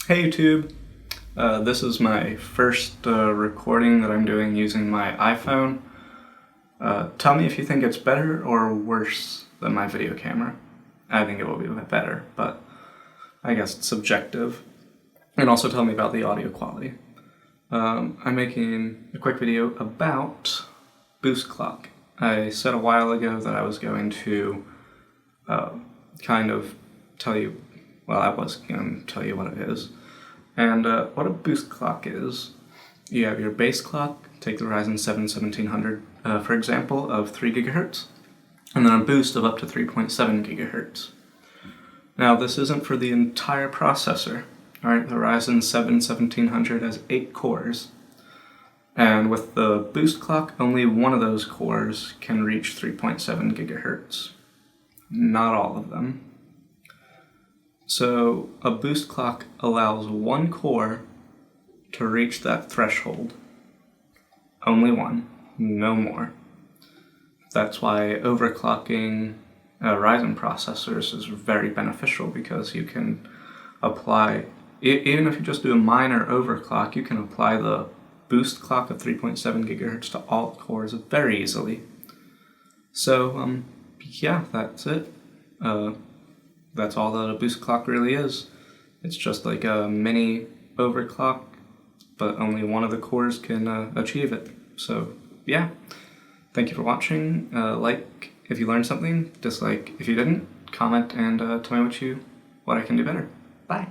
Hey YouTube, this is my first recording that I'm doing using my iPhone. Tell me if you think it's better or worse than my video camera. I think it will be better, but I guess it's subjective. And also tell me about the audio quality. I'm making a quick video about Boost Clock. I said a while ago that I was going to kind of tell you, well, I was going to tell you what it is. And what a boost clock is, you have your base clock, take the Ryzen 7 1700 for example, of 3 GHz, and then a boost of up to 3.7 GHz. Now this isn't for the entire processor, alright? The Ryzen 7 1700 has 8 cores, and with the boost clock, only one of those cores can reach 3.7 GHz. Not all of them. So a boost clock allows one core to reach that threshold. Only one, no more. That's why overclocking Ryzen processors is very beneficial, because you can apply, even if you just do a minor overclock, you can apply the boost clock of 3.7 GHz to all cores very easily. So yeah, that's it. That's all that a boost clock really is. It's just like a mini overclock, but only one of the cores can achieve it. So yeah, thank you for watching. Like if you learned something, dislike if you didn't, comment, and tell me what I can do better. Bye.